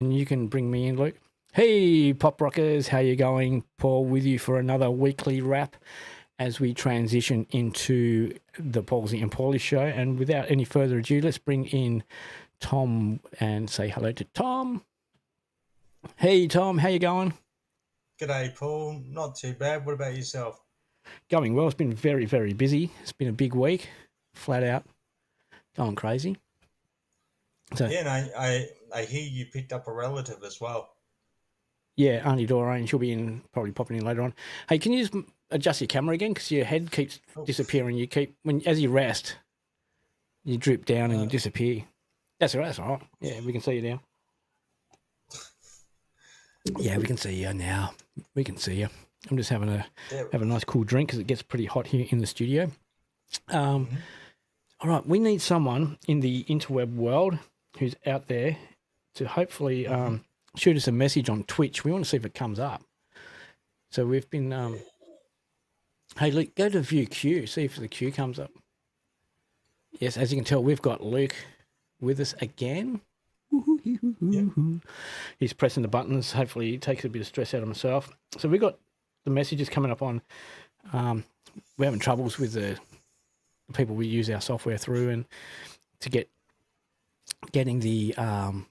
And you can bring me in, Luke. Hey, Pop Rockers, how you going? Paul with you for another weekly wrap as we transition into the Paulsy and Paulie show. And without any further ado, let's bring in Tom and say hello to Tom. Hey, Tom, how you going? G'day, Paul. Not too bad. What about yourself? Going well. It's been very, very busy. It's been a big week, flat out, going crazy. So, yeah, and I hear you picked up a relative as well. Yeah, Auntie Doreen. She'll be in, probably popping in later on. Hey, can you just adjust your camera again? Because your head keeps disappearing. You keep, as you rest, you drip down and you disappear. That's all right. That's all right. Yeah, we can see you now. Yeah, we can see you now. We can see you. I'm just having a nice cool drink because it gets pretty hot here in the studio. All right, we need someone in the interweb world who's out there to hopefully shoot us a message on Twitch. We want to see if it comes up. So we've been, hey, Luke, go to view queue, see if the queue comes up. Yes, as you can tell, we've got Luke with us again. Yep. He's pressing the buttons. Hopefully, it takes a bit of stress out of himself. So we've got the messages coming up on. We're having troubles with the people we use our software through, and to getting the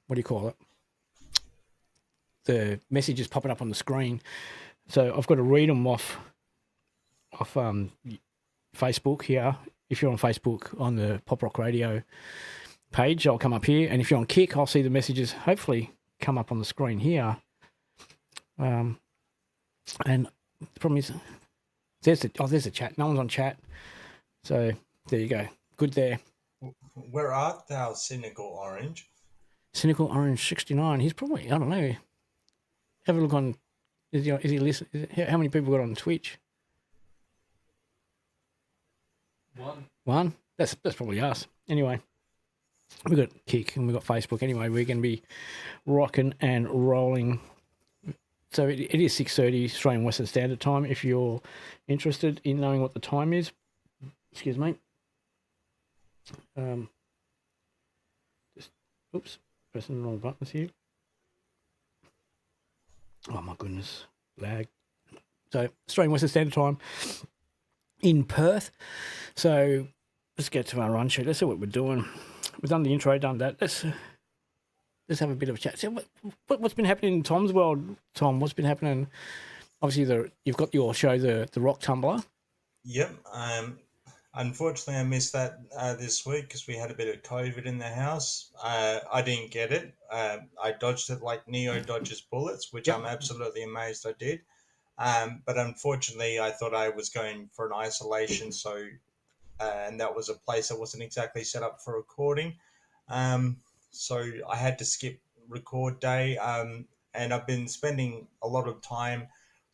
what do you call it? The messages popping up on the screen. So I've got to read them off Facebook here. If you're on Facebook on the PopRock Radio page, I'll come up here, and if you're on Kick, I'll see the messages hopefully come up on the screen here. And the problem is, there's a chat. No one's on chat, so there you go. Good there. Where art thou, Cynical Orange? Cynical Orange 69. He's probably, I don't know. Have a look on. Is he listening? How many people got on Twitch? One. That's probably us. Anyway. We've got Kick and we've got Facebook. Anyway, we're going to be rocking and rolling. So it is 6:30 Australian Western Standard Time. If you're interested in knowing what the time is, excuse me. Oops, pressing the wrong buttons here. Oh my goodness, lag. So Australian Western Standard Time in Perth. So let's get to our run sheet. Let's see what we're doing. We've done the intro, done that. Let's have a bit of a chat. So what's been happening in Tom's world, Tom? What's been happening? Obviously, you've got your show, the Rock Tumbler. Yep. Unfortunately, I missed that this week because we had a bit of COVID in the house. I didn't get it. I dodged it like Neo dodges bullets, which I'm absolutely amazed I did. But unfortunately, I thought I was going for an isolation, so and that was a place that wasn't exactly set up for recording. So I had to skip record day, and I've been spending a lot of time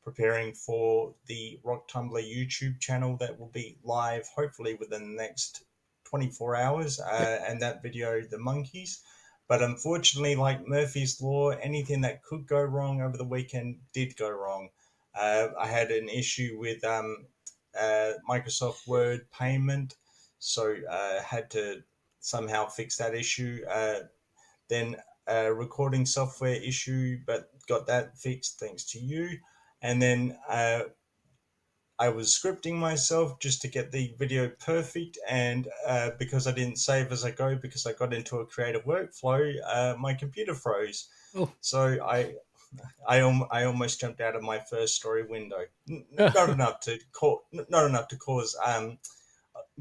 preparing for the Rock Tumbler YouTube channel that will be live hopefully within the next 24 hours, and that video, The Monkeys. But unfortunately, like Murphy's Law, anything that could go wrong over the weekend did go wrong. I had an issue with Microsoft Word payment, so had to somehow fix that issue. Then a recording software issue, but got that fixed thanks to you. And then I was scripting myself just to get the video perfect, and because I didn't save as I go, because I got into a creative workflow, my computer froze. So I almost jumped out of my first story window. Not enough to cause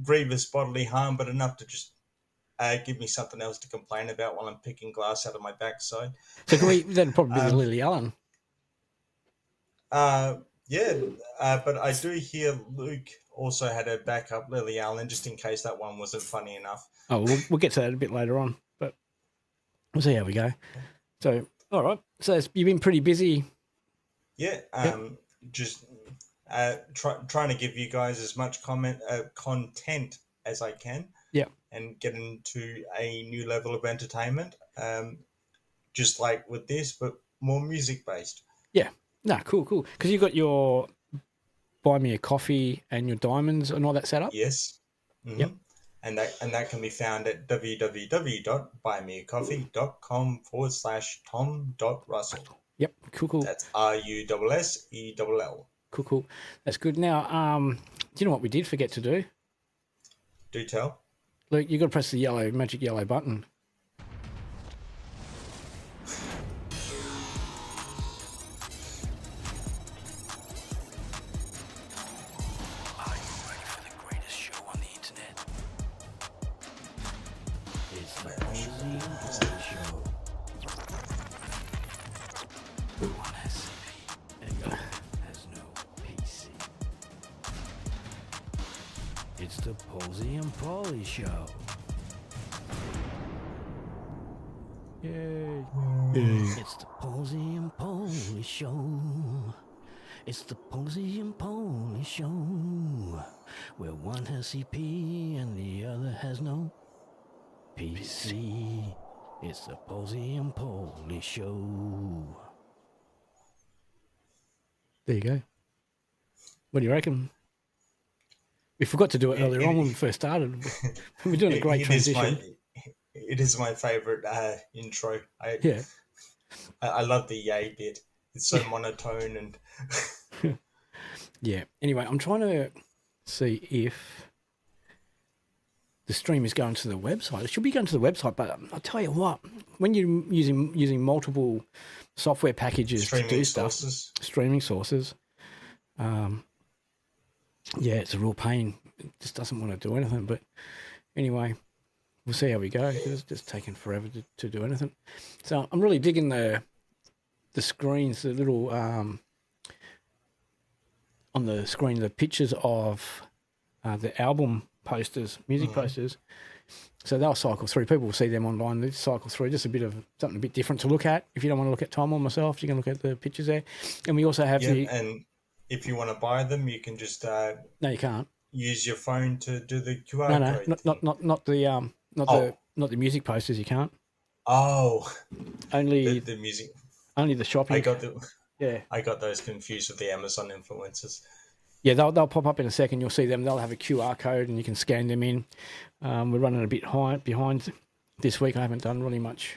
grievous bodily harm, but enough to just give me something else to complain about while I'm picking glass out of my backside. So that'd probably be the Lily Allen. But I do hear Luke also had a backup Lily Allen just in case that one wasn't funny enough. Oh, we'll get to that a bit later on, but we'll see how we go. So, all right. So you've been pretty busy. Yeah. Just trying to give you guys as much content as I can. Yeah. And get into a new level of entertainment, just like with this, but more music based. Yeah. No, cool. Because you got your Buy Me a Coffee and your diamonds and all that set up? Yes. Mm-hmm. Yep. and that can be found at www.buymeacoffee.com/tom.russell. Yep, cool. That's RUSSELL. Cool. That's good. Now, do you know what we did forget to do? Do tell. Luke, you got to press the magic yellow button. Are you ready for the greatest show on the internet? It's the Posey and Paul Show. One has CP and the other has no PC. It's the Posey and Paulie Show. Yay. It's the Posey and Paulie Show. It's the Posey and Paulie Show. Where one has CP and the other has no PC. It's the Posey and Paulie Show. There you go. What do you reckon? We forgot to do it earlier on when we first started. We're doing a great transition. It is my favourite intro. Yeah. I love the yay bit. It's so monotone and... Yeah. Anyway, I'm trying to see if the stream is going to the website. It should be going to the website, but I'll tell you what, when you're using multiple software packages to do streaming sources, yeah, it's a real pain. It just doesn't want to do anything. But anyway, we'll see how we go. It's just taking forever to do anything. So I'm really digging the screens, the little on the screen, the pictures of the album posters, music posters. So they'll cycle through. People will see them online. They cycle through. Just something a bit different to look at. If you don't want to look at Tom or myself, you can look at the pictures there. And we also have and if you want to buy them, you can just no, you can't use your phone to do the QR code. Not the music posters. You can't. Oh, only the music. Only the shopping. I got those confused with the Amazon influencers. Yeah, they'll pop up in a second. You'll see them. They'll have a QR code and you can scan them in. We're running a bit behind this week. I haven't done really much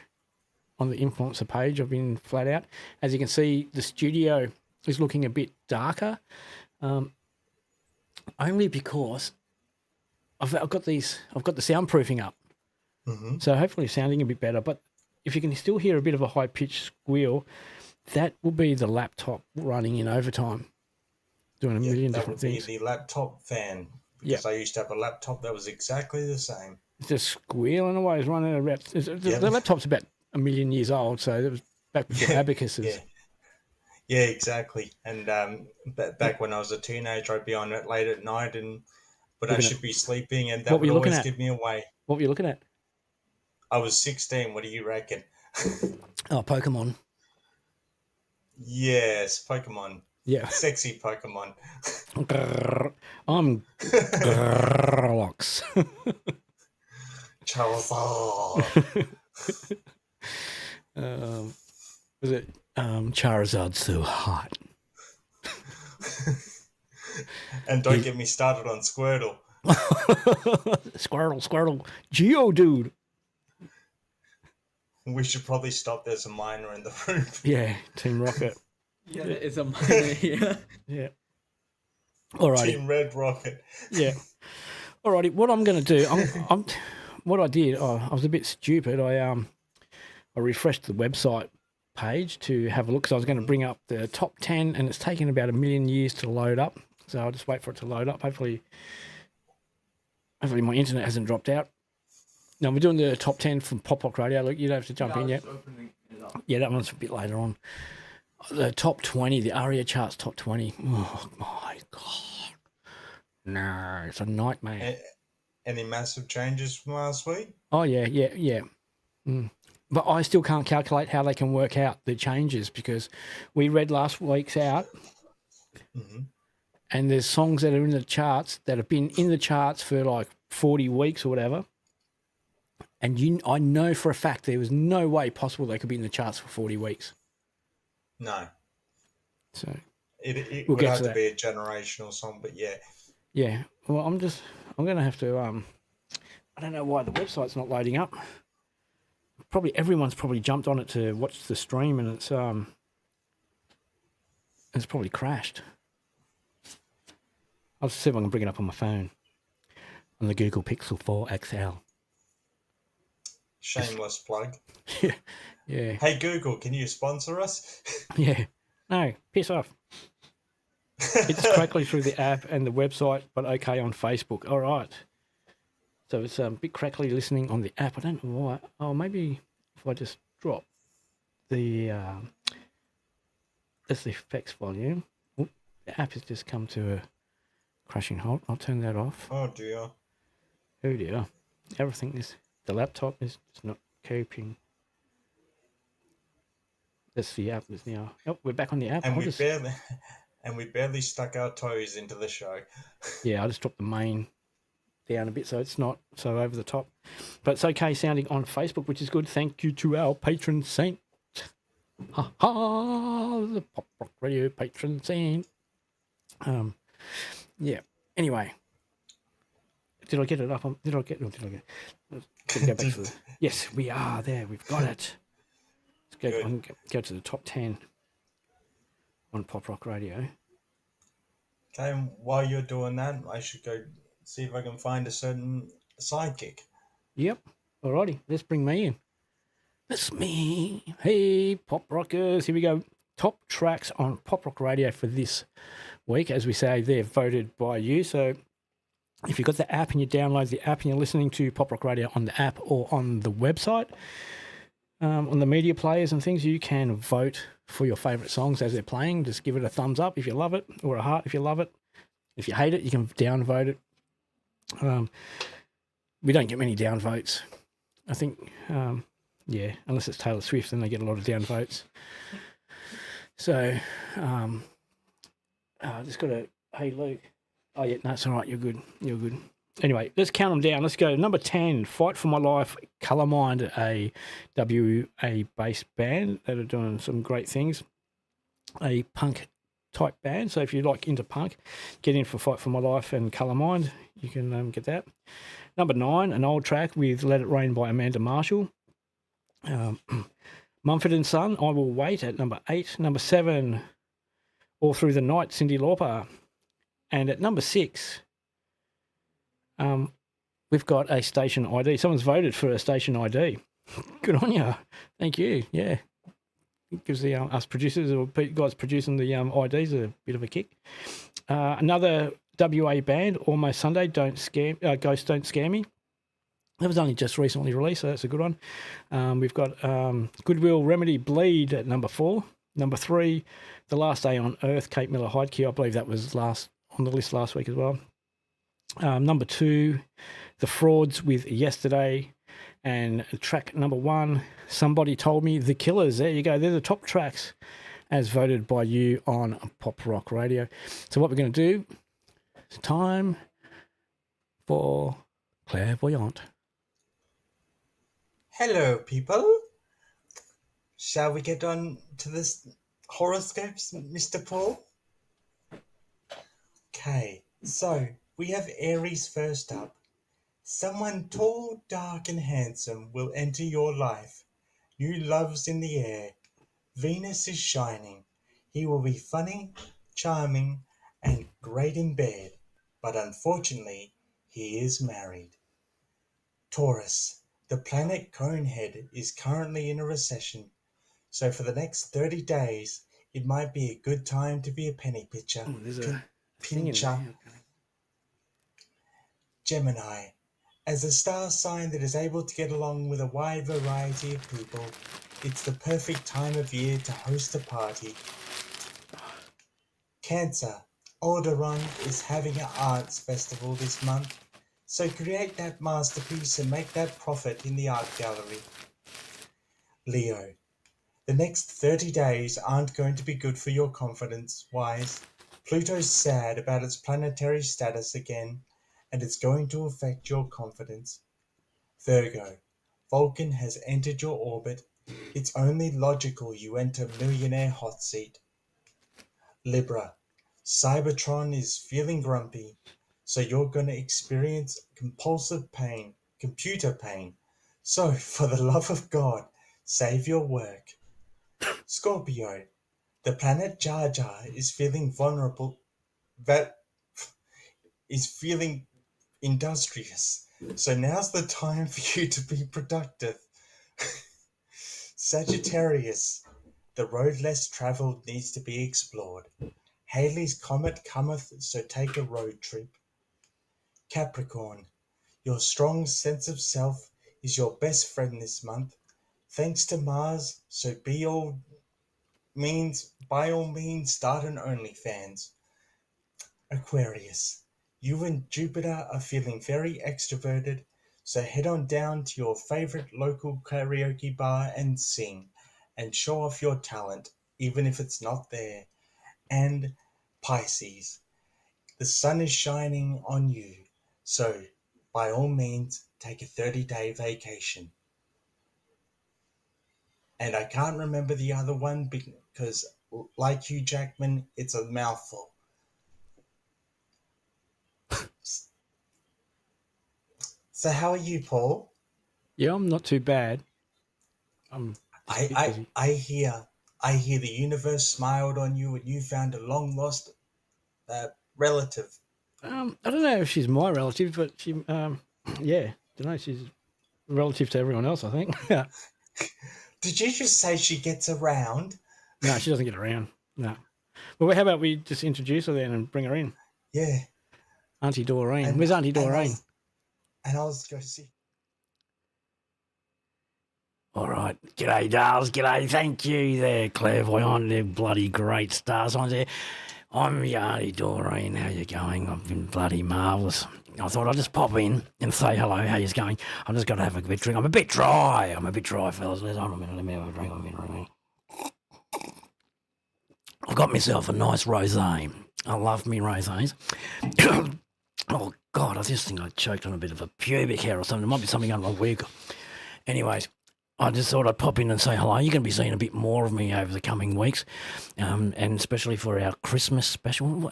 on the influencer page. I've been flat out. As you can see, the studio is looking a bit darker, only because I've got the soundproofing up. Mm-hmm. So hopefully sounding a bit better. But if you can still hear a bit of a high-pitched squeal, that will be the laptop running in overtime, doing a million different things. That would be the laptop fan, because I used to have a laptop that was exactly the same. It's just squealing away. It's running around. The laptop's about 1 million years old, so it was back before abacuses. Yeah, exactly. And back when I was a teenager, I'd be on it late at night, but I should be sleeping, and that would always give me away. What were you looking at? I was 16. What do you reckon? Oh, Pokemon. Yes, Pokemon. Yeah. Sexy Pokemon. I'm Garlox. Charizard. Was it Charizard's so hot? And don't get me started on Squirtle. Squirtle. Geodude. We should probably stop. There's a miner in the room. Yeah, Team Rocket. Yeah, there is a miner here. Yeah. Alrighty. Team Red Rocket. Yeah. Alrighty. What I'm going to do, what I did, I was a bit stupid. I refreshed the website page to have a look. So I was going to bring up the top 10, and it's taken about 1 million years to load up. So I'll just wait for it to load up. Hopefully my internet hasn't dropped out. No, we're doing the top 10 from PopRock Radio. Look, you don't have to jump in yet. Yeah, that one's a bit later on. The top 20, the ARIA charts top 20. Oh, my God. No, it's a nightmare. Any massive changes from last week? Oh, yeah. But I still can't calculate how they can work out the changes, because we read last week's out, and there's songs that are in the charts that have been in the charts for like 40 weeks or whatever. And I know for a fact there was no way possible they could be in the charts for 40 weeks. No. So it would have to be a generational song, but yeah. Yeah. Well, I'm going to have to I don't know why the website's not loading up. Probably everyone's probably jumped on it to watch the stream, and it's probably crashed. I'll see if I can bring it up on my phone on the Google Pixel 4 XL. Shameless plug. Yeah. Hey Google, can you sponsor us? Yeah. No, piss off. It's crackly through the app and the website, but okay on Facebook. All right. So it's a bit crackly listening on the app. I don't know why. Oh, maybe if I just drop the that's the effects volume. Oop, the app has just come to a crashing halt. I'll turn that off. Oh dear. Oh dear. The laptop is just not coping. That's the app is now. Oh, we're back on the app. And we barely stuck our toes into the show. Yeah, I just dropped the main down a bit so it's not so over the top. But it's okay sounding on Facebook, which is good. Thank you to our patron saint. Ha ha, the PopRock Radio patron saint. Yeah. Anyway. Did I get it up? Did I get it? Let's go back to the... Yes, we are there. We've got it. Let's go to the top 10 on PopRock Radio. Okay, and while you're doing that, I should go see if I can find a certain sidekick. Yep. Alrighty, let's bring me in. That's me. Hey, Pop Rockers. Here we go. Top tracks on PopRock Radio for this week. As we say, they're voted by you. So if you've got the app and you download the app and you're listening to PopRock Radio on the app or on the website, on the media players and things, you can vote for your favourite songs as they're playing. Just give it a thumbs up if you love it, or a heart if you love it. If you hate it, you can downvote it. We don't get many downvotes. I think, unless it's Taylor Swift, then they get a lot of downvotes. So, just got to, hey, Luke. Oh, yeah, no, it's all right. You're good. Anyway, let's count them down. Let's go. Number 10, Fight for My Life, Colormind, a WA-based band that are doing some great things. A punk-type band. So if you're into punk, get in for Fight for My Life and Colormind. You can get that. Number 9, an old track with Let It Rain by Amanda Marshall. Mumford & Son, I Will Wait at number 8. Number 7, All Through the Night, Cyndi Lauper. And at number 6... we've got a station ID. Someone's voted for a station ID. Good on you. Thank you. Yeah. It gives the us producers or guys producing the IDs a bit of a kick. Another WA band, Almost Sunday, Ghost Don't Scare Me. That was only just recently released, so that's a good one. We've got Goodwill Remedy, Bleed at number 4. Number 3, The Last Day on Earth, Kate Miller, Hide Key. I believe that was on the list last week as well. Number 2, The Frauds with Yesterday, and track number 1, Somebody Told Me, The Killers. There you go. They're the top tracks as voted by you on PopRock Radio. So what we're going to do, it's time for Clairvoyant. Hello, people. Shall we get on to this horoscopes, Mr. Paul? Okay, so we have Aries first up. Someone tall, dark, and handsome will enter your life. New love's in the air. Venus is shining. He will be funny, charming, and great in bed. But unfortunately, he is married. Taurus. The planet Conehead is currently in a recession. So for the next 30 days, it might be a good time to be a penny pitcher. Oh, there's a pincher. Gemini. As a star sign that is able to get along with a wide variety of people, it's the perfect time of year to host a party. Cancer. Alderon is having an arts festival this month, so create that masterpiece and make that profit in the art gallery. Leo. The next 30 days aren't going to be good for your confidence-wise. Pluto's sad about its planetary status again, and it's going to affect your confidence. Virgo. Vulcan has entered your orbit. It's only logical you enter millionaire hot seat. Libra. Cybertron is feeling grumpy, so you're going to experience compulsive pain computer pain. So, for the love of God, save your work. Scorpio, the planet Jar Jar is feeling vulnerable, that is feeling industrious. So now's the time for you to be productive. Sagittarius, the road less travelled needs to be explored. Halley's Comet cometh, so take a road trip. Capricorn, your strong sense of self is your best friend this month. Thanks to Mars, so by all means start an OnlyFans. Aquarius, you and Jupiter are feeling very extroverted, so head on down to your favorite local karaoke bar and sing, and show off your talent, even if it's not there. And Pisces, the sun is shining on you, so by all means take a 30-day vacation. And I can't remember the other one because, like you, Jackman, it's a mouthful. So how are you, Paul? Yeah, I'm not too bad. I hear the universe smiled on you and you found a long lost relative. I don't know if she's my relative, but she, yeah, don't know. She's relative to everyone else, I think. Did you just say she gets around? No, she doesn't get around. No. Well, how about we just introduce her then and bring her in? Yeah. Auntie Doreen. Where's Auntie Doreen? And I was going to see. All right. G'day, Dales. G'day. Thank you there, clairvoyant. They're bloody great stars on there. I'm your Auntie Doreen. How you going? I've been bloody marvellous. I thought I'd just pop in and say hello. How you going? I've just got to have a bit drink. I'm a bit dry, fellas. Hold on a minute. Let me have a drink. I've got myself a nice rosé. I love me rosés. Oh, God, I just think I choked on a bit of a pubic hair or something. There might be something on my wig. Anyways, I just thought I'd pop in and say hello. You're going to be seeing a bit more of me over the coming weeks, and especially for our Christmas special.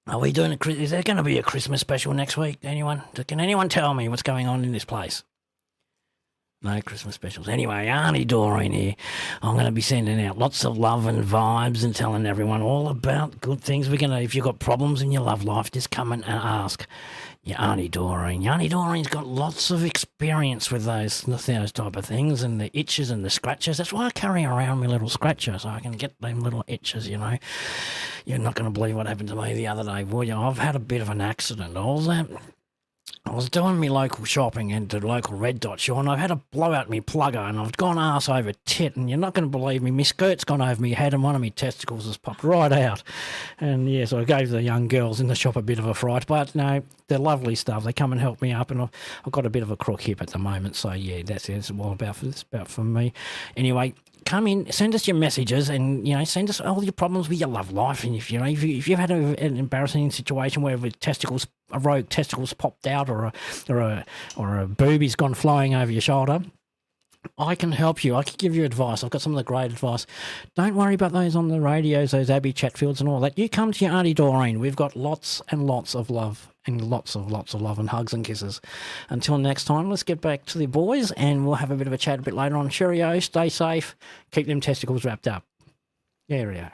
Are we doing is there going to be a Christmas special next week? Can anyone tell me what's going on in this place? No Christmas specials. Anyway, Auntie Doreen here. I'm going to be sending out lots of love and vibes and telling everyone all about good things. If you've got problems in your love life, just come and ask your Auntie Doreen. Your Auntie Doreen's got lots of experience with those type of things and the itches and the scratches. That's why I carry around my little scratcher so I can get them little itches, you know. You're not going to believe what happened to me the other day, will you? I've had a bit of an accident. I was doing my local shopping at the local Red Dot show and I've had a blowout my plugger and I've gone arse over tit and you're not going to believe me. My skirt's gone over my head and one of my testicles has popped right out. And yes, I gave the young girls in the shop a bit of a fright, but no, they're lovely stuff. They come and help me up and I've got a bit of a crook hip at the moment. So yeah, that's it. It's all about for me. Anyway, come in, send us your messages, and send us all your problems with your love life. And if you've had an embarrassing situation where a rogue testicles popped out, or a boobie's gone flying over your shoulder, I can help you. I can give you advice. I've got some of the great advice. Don't worry about those on the radios, those Abby Chatfields and all that. You come to your Auntie Doreen. We've got lots and lots of love. And lots of love and hugs and kisses. Until next time, let's get back to the boys and we'll have a bit of a chat a bit later on. Cheerio, stay safe, keep them testicles wrapped up. There we are.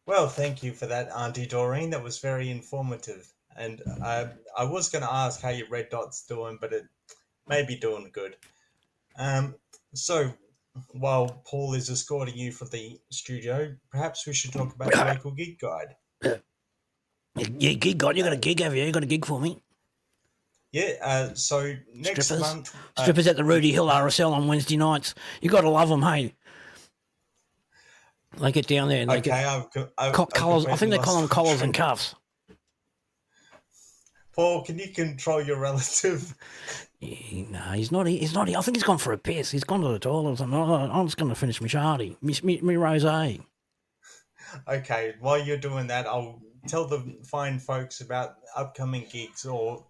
Well, thank you for that, Auntie Doreen. That was very informative. And I was going to ask how your Red Dot's doing, but it may be doing good. So while Paul is escorting you from the studio, perhaps we should talk about the local gig guide. You gig guide? You got a gig, have you? You got a gig for me? Yeah, so next month... Strippers at the Rudy Hill RSL on Wednesday nights. You got to love them, hey? They get down there and they collars. I think they call them collars and cuffs. Paul, can you control your relative? Yeah, no, he's not. He's not. I think he's gone for a piss. He's gone to the toilet or something. I'm just going to finish my shardy, me rosé. Okay, while you're doing that, I'll tell the fine folks about upcoming gigs or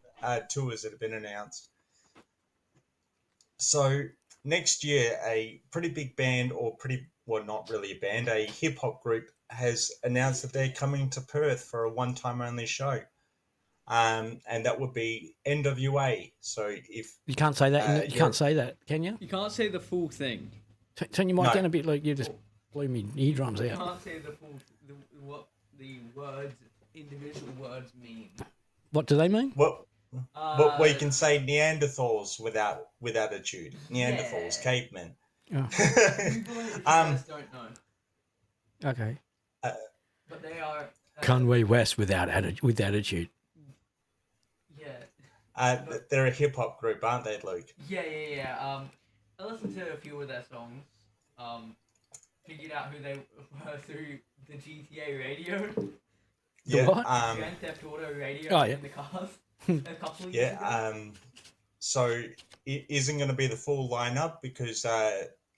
tours that have been announced. So next year, a pretty big band, not really a band, a hip hop group has announced that they're coming to Perth for a one-time only show. and that would be NWA. So if You can't say that. You can't say that, can you? You can't say the full thing. Turn your mic No. down a bit. Like you just blew me eardrums You out. can't say the full what the words, individual words mean. What do they mean? But we can say Neanderthals without attitude. Neanderthals, Yeah. cavemen. Oh, People in the US don't know, okay. but they are. Conway West with attitude. Yeah. They're a hip hop group, aren't they, Luke? Yeah. I listened to a few of their songs. Figured out who they were through the GTA radio. Yeah. what? Grand Theft Auto radio Oh, yeah. in the cars. A couple of years ago. Yeah. So it isn't going to be the full lineup because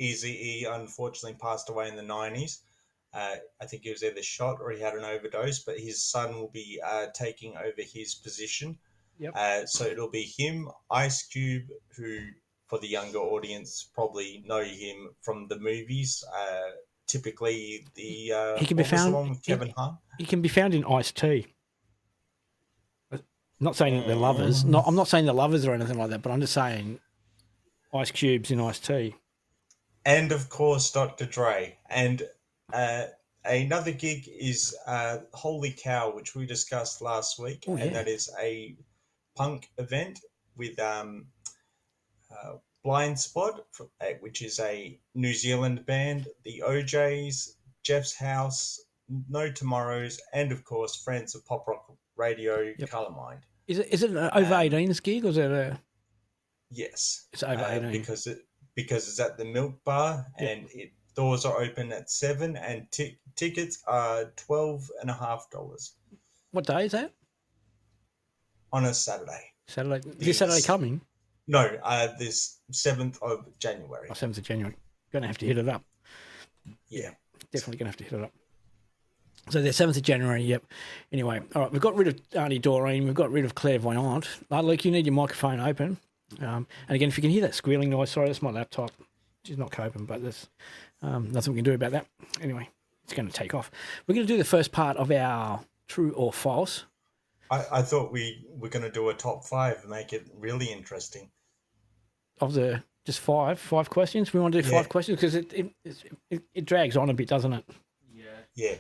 Eazy-E unfortunately passed away in the 90s. I think he was either shot or he had an overdose, but his son will be taking over his position. Yep. So it'll be him, Ice Cube, who for the younger audience probably know him from the movies. Typically the He can be what was the found- one with Kevin Hart? He can be found in Ice-T. Not saying they're lovers. I'm not saying they're lovers or anything like that, but I'm just saying Ice Cube's in Ice-T. And of course Dr. Dre. And another gig is Holy Cow, which we discussed last week, Oh, yeah. and that is a punk event with Blind Spot, which is a New Zealand band, the OJs, Jeff's House, No Tomorrows, and of course friends of PopRock Radio, Yep. Colormind. Is it an over 18s gig or is it a? Yes, It's over 18. because it's at the Milk Bar, Yep. and doors are open at 7, and tickets are $12.50 What day is that? on a Saturday. Saturday. Yes. This Saturday coming. No, this 7th of January. 7th of January. Gonna have to hit it up. Yeah. Definitely gonna have to hit it up. So the 7th of January, yep. Anyway, all right, we've got rid of Auntie Doreen, we've got rid of Clairvoyant. Luke, you need your microphone open. And again, if you can hear that squealing noise, sorry, that's my laptop. She's not coping, but there's nothing we can do about that. Anyway, it's going to take off. We're going to do the first part of our true or false. I thought we were going to do a top 5 and make it really interesting. Of the just five questions. We want to do 5 questions because it drags on a bit, doesn't it? Yeah.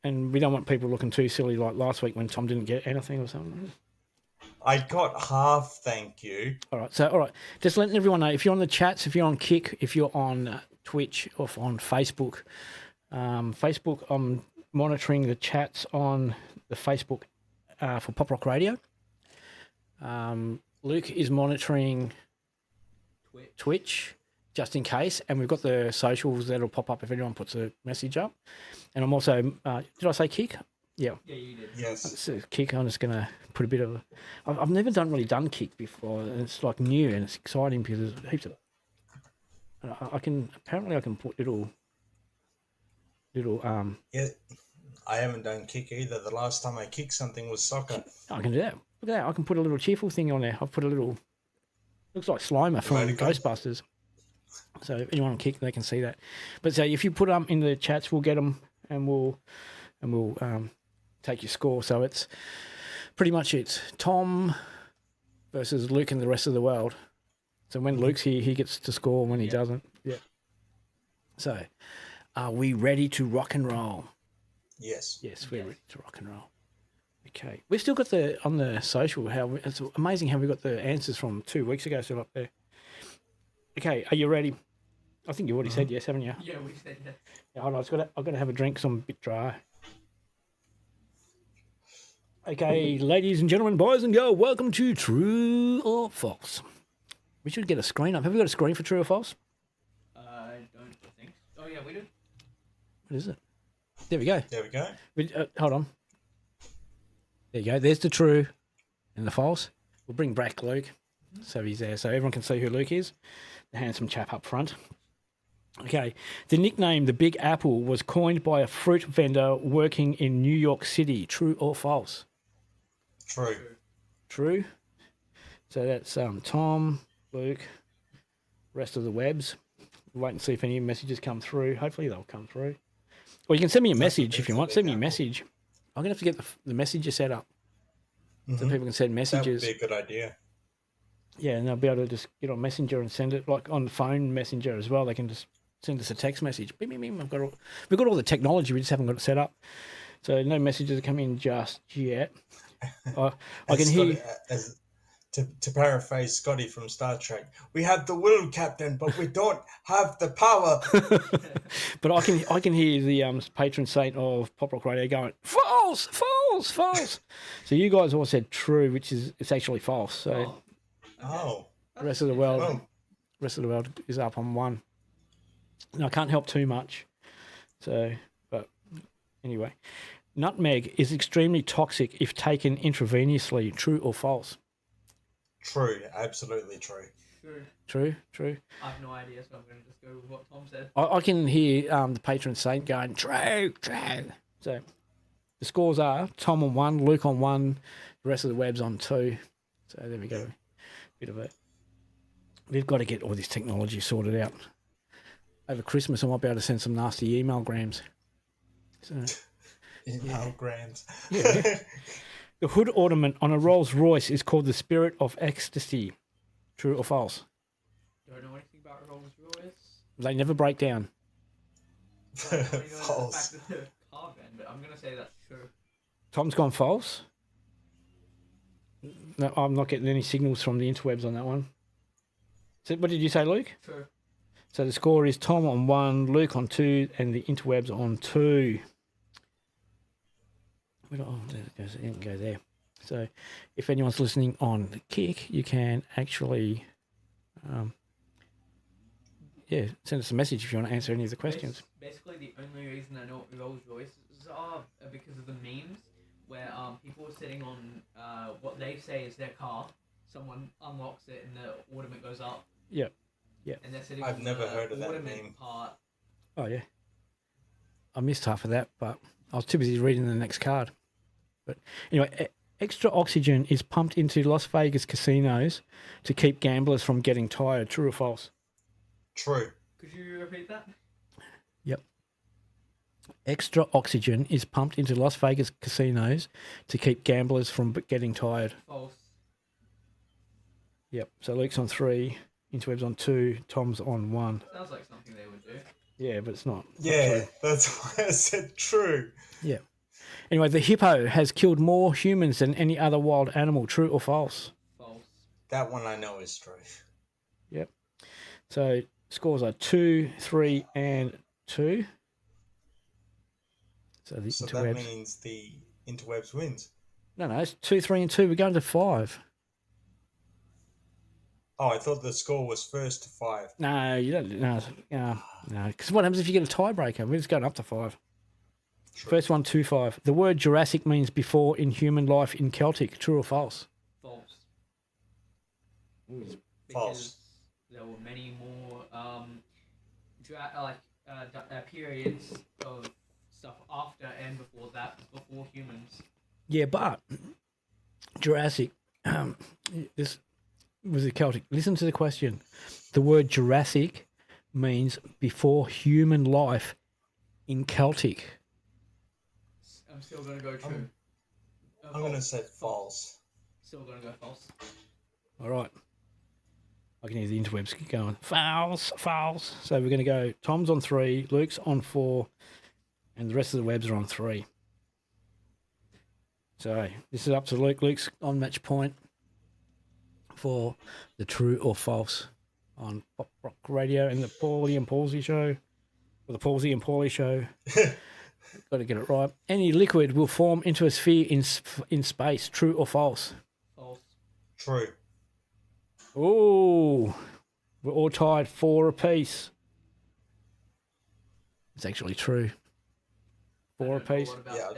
And we don't want people looking too silly like last week when Tom didn't get anything or something. I got half, thank you. All right. Just letting everyone know, if you're on the chats, if you're on Kick, if you're on Twitch or on Facebook, Facebook, I'm monitoring the chats on the Facebook for PopRock Radio. Luke is monitoring Twitch just in case, and we've got the socials that'll pop up if anyone puts a message up. And I'm also, did I say Kick? Yeah. Yeah, you did. Yes. So Kick, I'm just going to put a bit of I've never really done Kick before, and it's like new and it's exciting because there's heaps of I can put little Yeah. I haven't done kick either. The last time I kicked something was soccer. I can do that. Look at that. I can put a little cheerful thing on there. I've put a little, looks like Slimer from Emoticon. Ghostbusters. So if anyone on Kick, they can see that. But so if you put them in the chats, we'll get them and we'll take your score. So it's pretty much it's Tom versus Luke and the rest of the world. So when Luke's here, he gets to score. When he doesn't, yeah. So are we ready to rock and roll? Yes. Yes, we're ready to rock and roll. Okay, we've still got the on the social. It's amazing how we got the answers from 2 weeks ago still up there. Okay, are you ready? I think you already said yes, haven't you? Yeah, we said yes. Yeah, hold on, I've got to have a drink. 'Cause I'm a bit dry. Okay, ladies and gentlemen, boys and girls, welcome to True or False. We should get a screen up. Have we got a screen for True or False? I don't think so. Oh, yeah, we do. What is it? There we go. There we go. Hold on. There you go. There's the true and the false. We'll bring back Luke so he's there so everyone can see who Luke is, the handsome chap up front. Okay. The nickname The Big Apple was coined by a fruit vendor working in New York City. True or false? True. True. So that's Tom, Luke, rest of the webs. We'll wait and see if any messages come through. Hopefully they'll come through. Or you can send me a message if you want. Send me a message. I'm going to have to get the messenger set up. so people can send That would messages. be a good idea. Yeah, and they'll be able to just get on Messenger and send it, like on the phone Messenger as well. They can just send us a text message. Bing, bing, bing. We've got all the technology, we just haven't got it set up. So no messages are coming in just yet. I can hear. To paraphrase Scotty from Star Trek, we have the will, Captain, but we don't have the power. But I can hear the patron saint of PopRock Radio going, false, false, false. So you guys all said true, which is it's actually false. So the rest of the world is up on 1. And I can't help too much. So, but anyway, nutmeg is extremely toxic if taken intravenously. True or false? True, absolutely true. True. I have no idea, so I'm going to just go with what Tom said. I can hear the patron saint going, true. So the scores are Tom on 1, Luke on 1, the rest of the web's on 2. So there we go. Bit of a. We've got to get all this technology sorted out. Over Christmas, I might be able to send some nasty emailgrams. So, Emailgrams. Yeah. The hood ornament on a Rolls Royce is called the Spirit of Ecstasy. True or false? Don't know anything about Rolls Royce. They never break down. False. Back to the car van, but I'm going to say that's true. Tom's gone false. No, I'm not getting any signals from the interwebs on that one. So what did you say, Luke? True. So the score is Tom on 1, Luke on 2, and the interwebs on 2. Oh, it didn't go there. So if anyone's listening on Kick, you can actually, send us a message if you want to answer any of the questions. Basically, the only reason I know what Rolls Royces are because of the memes where people are sitting on what they say is their car. Someone unlocks it and the ornament goes up. Yeah. And they're sitting I've on never the heard of that ornament meme. part. Oh, yeah. I missed half of that, but I was too busy reading the next card. But anyway, extra oxygen is pumped into Las Vegas casinos to keep gamblers from getting tired. True or false? True. Could you repeat that? Yep. Extra oxygen is pumped into Las Vegas casinos to keep gamblers from getting tired. False. Yep. So Luke's on 3, Interweb's on 2, Tom's on 1. Sounds like something they would do. Yeah, but it's not. Yeah, that's why I said true. Yeah. Anyway, the hippo has killed more humans than any other wild animal. True or false? False. That one I know is true. Yep. So scores are 2, 3, and 2. So the So interwebs. that means the interwebs wins. No, it's 2, 3, and 2. We're going to 5. Oh, I thought the score was first to 5. No, you don't. No. Because what happens if you get a tiebreaker? We're just going up to 5. True. First one, 2-5. The word Jurassic means before in human life in Celtic. True or false? False. False. Because there were many more periods of stuff after and before that, before humans. Yeah, but Jurassic, this was a Celtic. Listen to the question. The word Jurassic means before human life in Celtic. I'm still going to go true. I'm going to say false. Still going to go false. All right. I can hear the interwebs keep going. False. So we're going to go Tom's on 3, Luke's on 4, and the rest of the webs are on 3. So this is up to Luke. Luke's on match point for the true or false on PopRock Radio and the Paulie and Palsy show, or the Palsy and Paulie show. Got to get it right. Any liquid will form into a sphere in space. True or false? False. True. Oh, we're all tied 4 apiece. It's actually true. 4 apiece. Yeah,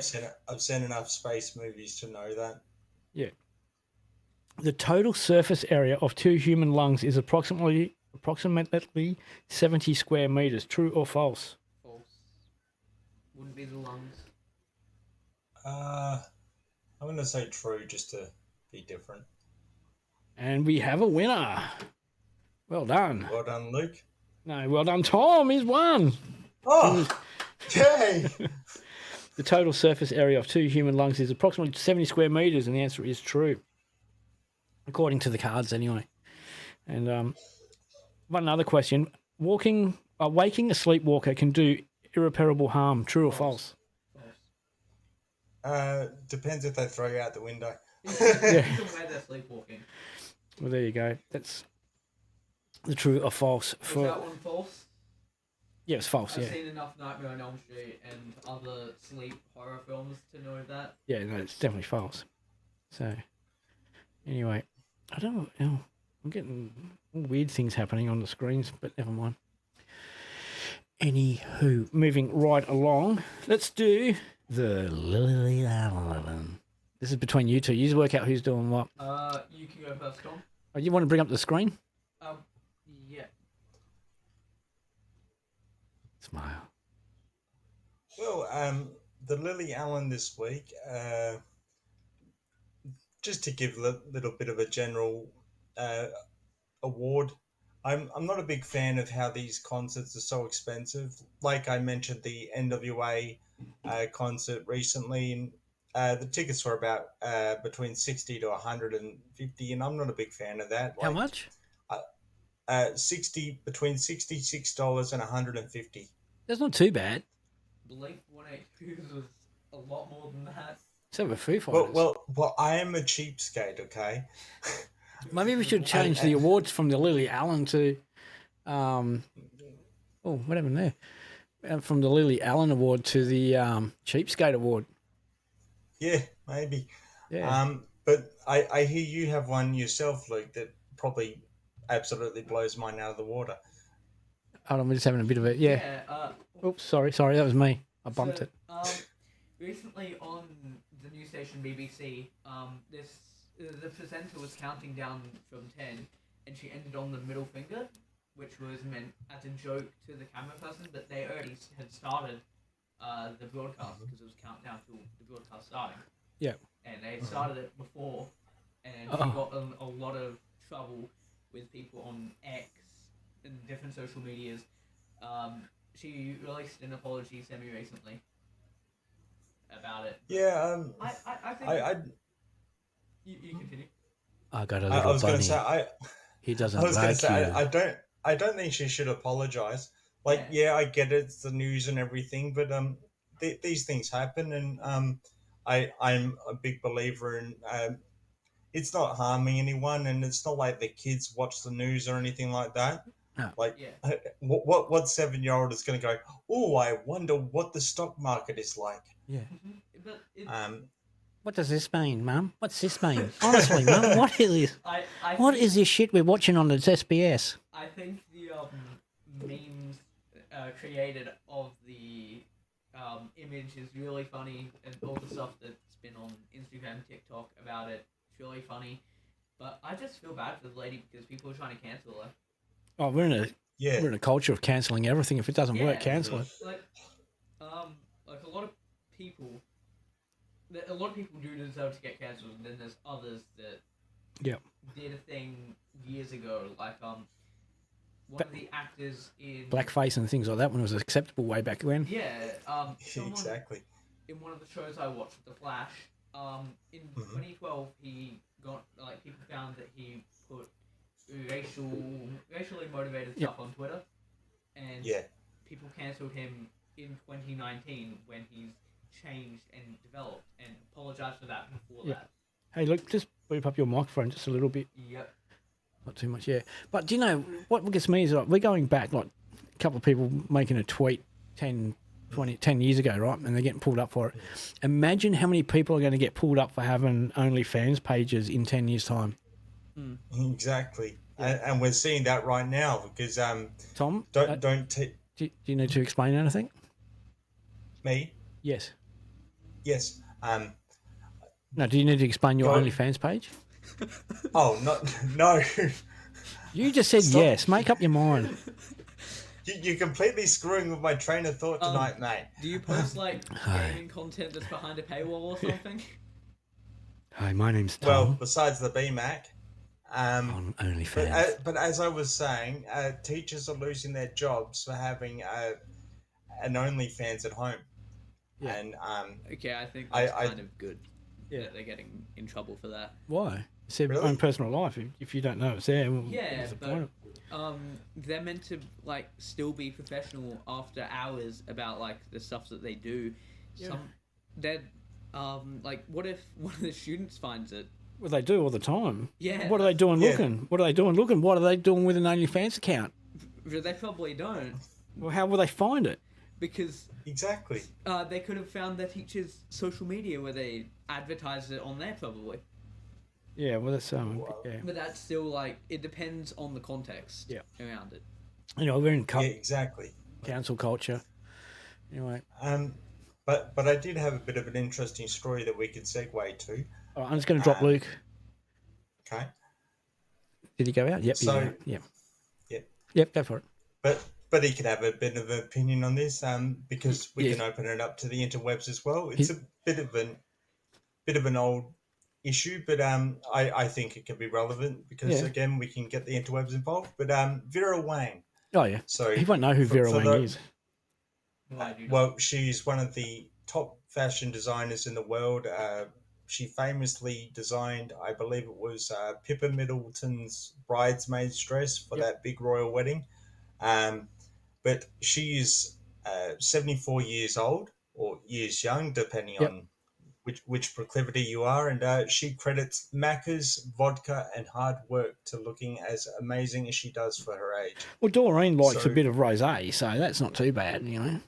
I've seen enough space movies to know that. Yeah. The total surface area of 2 human lungs is approximately 70 square meters. True or false? False. Wouldn't be the lungs. I'm going to say true just to be different. And we have a winner. Well done. Well done, Luke. No, well done, Tom. He's won. Oh, yay! the total surface area of 2 human lungs is approximately 70 square meters, and the answer is true, according to the cards anyway. And one other question: waking a sleepwalker can do irreparable harm. True or false? Depends if they throw you out the window. Yeah. Depends on where they're sleepwalking. Well, there you go. That's the true or false. Is that one false? Yeah, it's false. I've Yeah. seen enough Nightmare on Elm Street and other sleep horror films to know that. Yeah, no, it's definitely false. So, anyway, I don't know. I'm getting weird things happening on the screens, but never mind. Anywho, moving right along, let's do the Lily Allen. This is between you two. You just work out who's doing what. You can go first, Tom. Oh, you want to bring up the screen? Yeah. Smile. Well, the Lily Allen this week, just to give a little bit of a general award, I'm not a big fan of how these concerts are so expensive. Like I mentioned, the NWA concert recently, and the tickets were about between 60 to 150, and I'm not a big fan of that. How much? Between $66 and $150. That's not too bad. Blink 182 was a lot more than that. So were Foo Fighters. Well, I am a cheapskate, okay? Maybe we should change the awards from the Lily Allen to, oh, what happened there? From the Lily Allen Award to the Cheapskate Award. Yeah, maybe. Yeah. But I hear you have one yourself, Luke, that probably absolutely blows mine out of the water. Hold on, we're just having a bit of a Oops, sorry, that was me. I bumped it. Recently on the news station BBC, the presenter was counting down from 10, and she ended on the middle finger, which was meant as a joke to the camera person, but they already had started the broadcast because it was countdown to the broadcast starting. Yeah. And they had started it before, and she got a lot of trouble with people on X and different social medias. She released an apology semi-recently about it. Yeah, I think... You continue. I got a little bunny. I was going to say, he doesn't I was going to like say, you. I don't think she should apologize. Like, yeah, I get it, it's the news and everything, but these things happen, and I'm a big believer in it's not harming anyone, and it's not like the kids watch the news or anything like that. No. Like, what 7-year-old is going to go, oh, I wonder what the stock market is like? Yeah. But what does this mean, Mum? What's this mean? Honestly, Mum, what is this? What is this shit we're watching on its SBS? I think the memes created of the image is really funny, and all the stuff that's been on Instagram, TikTok about it, it's really funny. But I just feel bad for the lady because people are trying to cancel her. Oh, we're in a culture of cancelling everything. If it doesn't work, cancel it. Like a lot of people do deserve to get cancelled, and then there's others that did a thing years ago, like one of the actors in blackface and things like that when it was acceptable way back when. Yeah, exactly. In one of the shows I watched, The Flash, in 2012, he got people found that he put racially motivated stuff on Twitter, and people cancelled him in 2019 when he's changed and developed and apologized for that before that. Hey, look, just beep up your microphone just a little bit. Yep. Not too much, yeah. But do you know what gets me is we're going back like a couple of people making a tweet 10 years ago, right? And they're getting pulled up for it. Imagine how many people are going to get pulled up for having OnlyFans pages in 10 years' time. Exactly. And we're seeing that right now because Tom, do you need to explain anything? Me? Yes. Yes. No, do you need to explain your OnlyFans page? Oh, no. You just said yes. Make up your mind. You're completely screwing with my train of thought tonight, mate. Do you post gaming content that's behind a paywall or something? Hi, my name's Tom. Well, besides the BMAC. On OnlyFans. But as I was saying, teachers are losing their jobs for having an OnlyFans at home. Yeah. And Okay, I think I- that's I- kind of good. Yeah. That they're getting in trouble for that. Why? It's their Really? own personal life. If you don't know it's there, well, Yeah, what's the but point? they're meant to like still be professional after hours about like the stuff that they do. Yeah. They're like, what if one of the students finds it? Well, they do all the time. Yeah. What are they doing Yeah. looking? What are they doing looking? What are they doing with an OnlyFans account? They probably don't, Well, how will they find it? because exactly. they could have found their teacher's social media where they advertised it on there probably. Yeah, well, that's yeah. But that's still like, it depends on the context around it. You know, we're in Yeah, exactly. council culture. Anyway, But I did have a bit of an interesting story that we could segue to. all right, I'm just going to drop Luke. Okay. Did he go out? Yep. So- he's out. Yep. Yep. Yep. Go for it. But he could have a bit of an opinion on this, because we Yeah. can open it up to the interwebs as well. It's a bit of an old issue, but I think it can be relevant because Yeah. again we can get the interwebs involved. But Vera Wang, Oh yeah. so He won't know who Vera for Wang the- is. Why do you not? well, she's one of the top fashion designers in the world. She famously designed, I believe it was Pippa Middleton's bridesmaid's dress for Yep. that big royal wedding. But she is 74 years old or years young, depending Yep. on which proclivity you are. And she credits Macca's, vodka, and hard work to looking as amazing as she does for her age. Well, Doreen likes So- a bit of rosé, so that's not too bad, you know.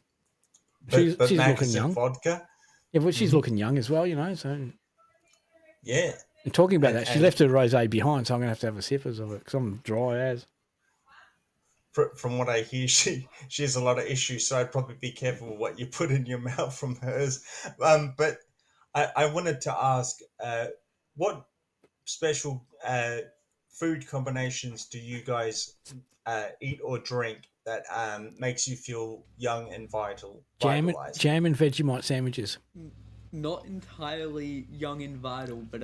But, She's looking Macca's young. and vodka, Yeah, but she's looking young as well, you know. So, yeah. and talking about And- that, she and- left her rosé behind, so I'm going to have a sippers of it because I'm dry as. From what I hear, she has a lot of issues, so I'd probably be careful with what you put in your mouth from hers. But I wanted to ask, what special food combinations do you guys eat or drink that makes you feel young and vitalized? Jam and Vegemite sandwiches. Not entirely young and vital, but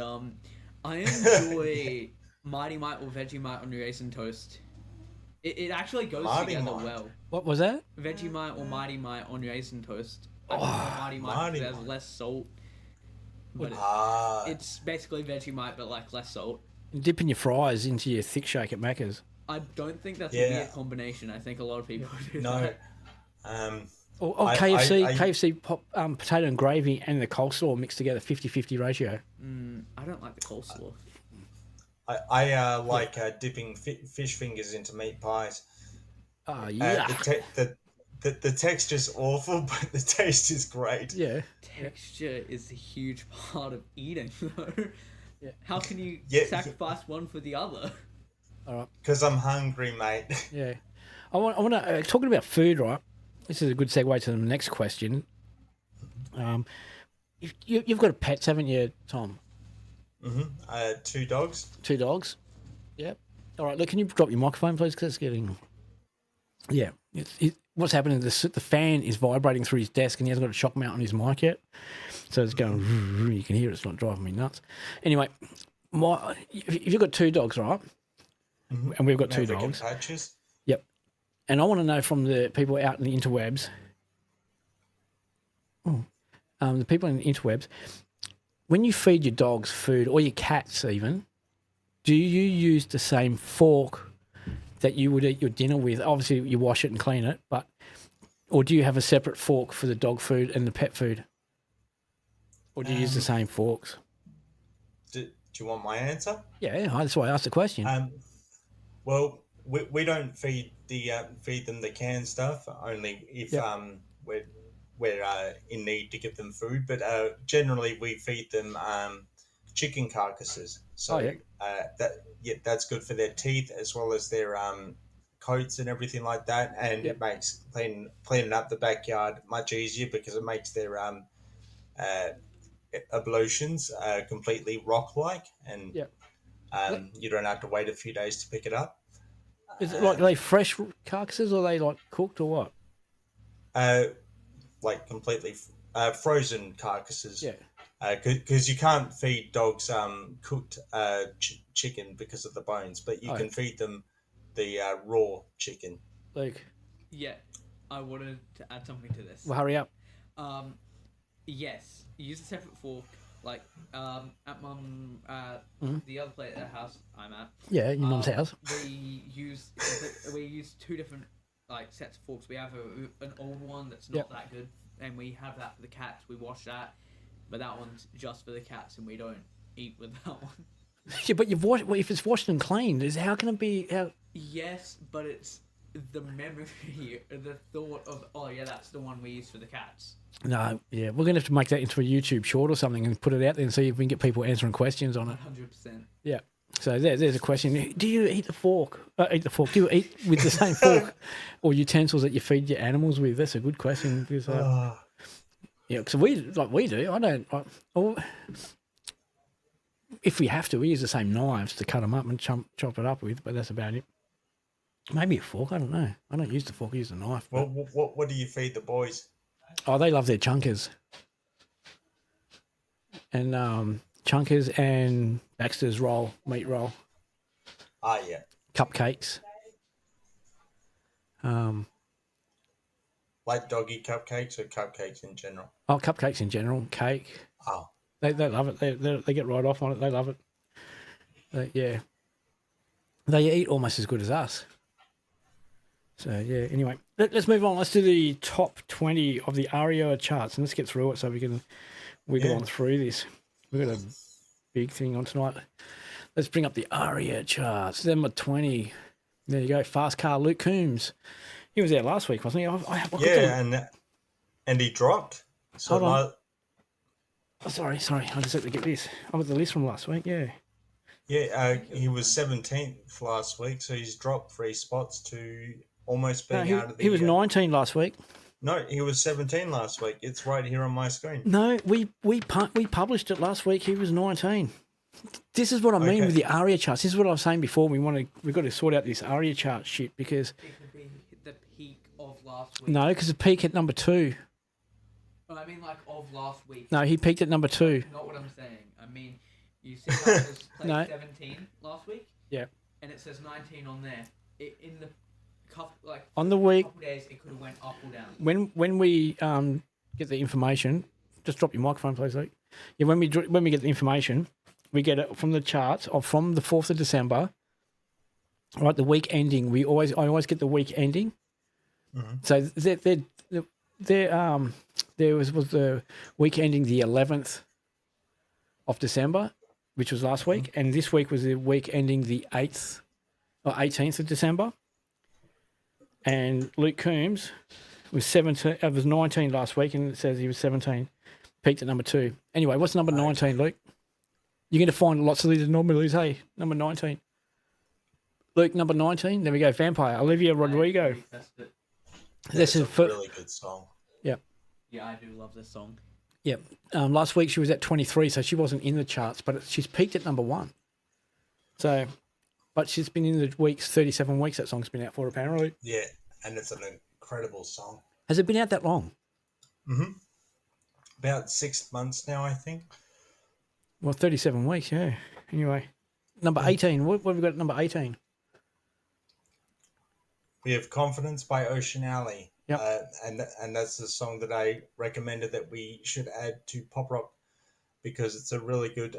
I enjoy Mighty Mite or Vegemite on raisin toast. It actually goes Mighty together Mite. well. What was that? Vegemite or Mighty Mite on raisin toast. I prefer Mighty Mite Mighty because it has Mite. less salt. But it's basically Vegemite, but like less salt. Dipping your fries into your thick shake at Macca's. I don't think that's a Yeah. weird combination. I think a lot of people do No. that. Or KFC potato and gravy and the coleslaw mixed together, 50-50 ratio. I don't like the coleslaw. I like dipping fish fingers into meat pies. Oh, yeah. The texture's awful, but the taste is great. Yeah. Texture is a huge part of eating, though. Yeah. How can you Yeah. sacrifice one for the other? All right. Because I'm hungry, mate. Yeah. I want to, talking about food, right? This is a good segue to the next question. You've got pets, haven't you, Tom? 2 dogs. 2 dogs? Yep. All right, look, can you drop your microphone, please? Because it's getting... Yeah. What's happening is the fan is vibrating through his desk and he hasn't got a shock mount on his mic yet. So it's going... You can hear it. It's not driving me nuts. Anyway, if you've got 2 dogs, right? And we've got 2 African dogs. patches. Yep. And I want to know from the people out in the interwebs... the people in the interwebs, when you feed your dogs food, or your cats even, do you use the same fork that you would eat your dinner with? Obviously, you wash it and clean it, or do you have a separate fork for the dog food and the pet food? Or do you use the same forks? Do you want my answer? Yeah, that's why I asked the question. Well, we don't feed them the canned stuff, only if we're in need to give them food. But generally, we feed them chicken carcasses. So that's good for their teeth as well as their coats and everything like that. And it makes cleaning up the backyard much easier because it makes their ablutions completely rock-like, and you don't have to wait a few days to pick it up. Is it like, are they fresh carcasses or are they like cooked or what? Like completely frozen carcasses. Yeah. Because you can't feed dogs cooked chicken because of the bones, but you can feed them the raw chicken. Luke, Yeah, I wanted to add something to this. well, hurry up. Yes, use a separate fork. Like at mum, the other place at the house I'm at. Yeah, your mum's house. We use two different like sets of forks. We have an old one that's not that good, and we have that for the cats. We wash that, but that one's just for the cats, and we don't eat with that one. Yeah, but you've washed. Well, if it's washed and cleaned, how can it be? Yes, but it's the memory, the thought of that's the one we use for the cats. No, yeah, we're gonna have to make that into a YouTube short or something and put it out there and see if we can get people answering questions on it. 100%. Yeah. So there's a question. Do you eat the fork? Do you eat with the same fork or utensils that you feed your animals with? That's a good question. Because, yeah, because we do. I don't. If we have to, we use the same knives to cut them up and chop it up with, but that's about it. Maybe a fork. I don't know. I don't use the fork. I use the knife. Well, what do you feed the boys? Oh, they love their chunkers. And chunkers and Baxter's meat roll. Ah, yeah. Cupcakes. Like doggy cupcakes or cupcakes in general? Oh, cupcakes in general. Cake. Oh. They love it. They get right off on it. They love it. Yeah. They eat almost as good as us. So, yeah, anyway. Let's move on. Let's do the top 20 of the ARIA charts, and let's get through it so we can wiggle on through this. We've got a big thing on tonight. Let's bring up the ARIA charts. Number 20. There you go. Fast Car, Luke Coombs. He was there last week, wasn't he? And he dropped. So hold on. Oh, sorry. I just had to get this. I got the list from last week, yeah. Yeah, he was 17th last week, so he's dropped 3 spots to almost being out of the... He was 19 last week. No, he was 17 last week. It's right here on my screen. No, we published it last week. He was 19. This is what I mean with the ARIA charts. This is what I was saying before. We've got to sort out this ARIA chart shit because... It could be the peak of last week. No, because the peak at number 2. I mean, like, of last week. No, he peaked at number 2. Not what I'm saying. I mean, you see that was played 17 last week? Yeah. And it says 19 on there. In the couple, on the week, couple days, it could have went up or down. When we get the information, just drop your microphone, please, Luke. Yeah, when we get the information, we get it from the charts or from the 4th of December. Right, the week ending. I always get the week ending. Mm-hmm. So there was the week ending the 11th of December, which was last week, and this week was the week ending the 8th or 18th of December. And Luke Coombs was 17. It was 19 last week, and it says he was 17. Peaked at number 2. Anyway, what's number 19, Luke? You're going to find lots of these anomalies. Hey, number 19. Luke, number 19. There we go. Vampire. Olivia Rodrigo. That's a really good song. Yep. Yeah, I do love this song. Yep. Last week she was at 23, so she wasn't in the charts, but she's peaked at number 1. So, but she's been in the 37 weeks that song's been out for, apparently. Yeah, and it's an incredible song. Has it been out that long? Mm-hmm. About 6 months now, I think. Well, 37 weeks, yeah. Anyway, number 18. What have we got at number 18? We have Confidence by Ocean Alley. Yep. And that's the song that I recommended that we should add to PopRock because it's a really good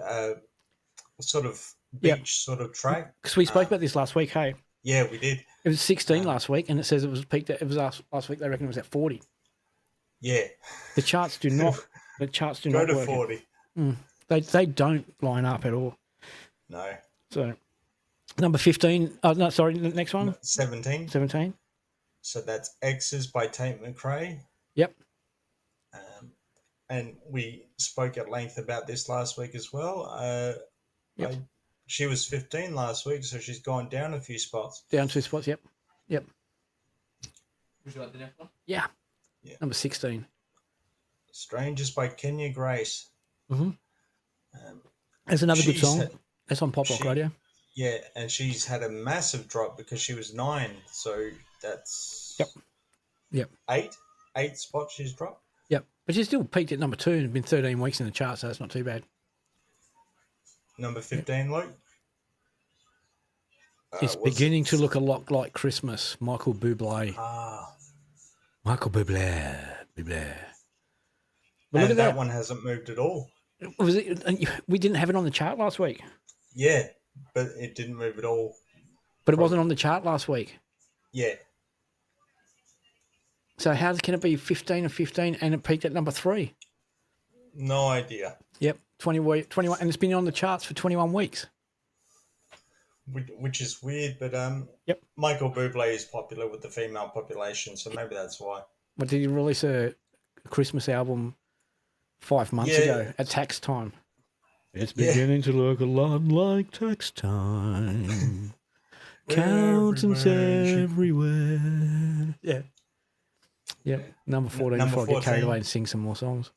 sort of beach sort of track. Because we spoke about this last week, hey? Yeah, we did. It was 16 last week, and it says it was peaked at, it was last week, they reckon it was at 40. Yeah. The charts do not Go not to work. 40. They don't line up at all. No. So, number 15. Oh, no, sorry, the next one? 17. 17. So that's X's by Tate McRae. Yep. And we spoke at length about this last week as well. Yep. She was 15 last week, so she's gone down a few spots. Down 2 spots, yep. Would you like the next one? Yeah. Number 16. Strangers by Kenya Grace. Mm-hmm. That's another good song. That's on PopRock Radio. Yeah, and she's had a massive drop because she was 9, so that's... Yep. 8 spots she's dropped. Yep. But she's still peaked at number 2 and been 13 weeks in the chart, so that's not too bad. Number 15, Luke? It's beginning to look a lot like Christmas. Michael Bublé. Ah. Michael Bublé. But look And at that that. one hasn't moved at all. Was it? We didn't have it on the chart last week, Yeah, but it didn't move at all. but it wasn't on the chart last week. Yeah. So how can it be 15 of 15 and it peaked at number 3? No idea. Yep, 21, and it's been on the charts for 21 weeks. Which is weird, but Yep. Michael Bublé is popular with the female population, so maybe that's why. But did you release a Christmas album 5 months ago at tax time? It's beginning to look a lot like tax time. Accountants everywhere. Yeah. Yep. Number 14 before I get carried away and sing some more songs.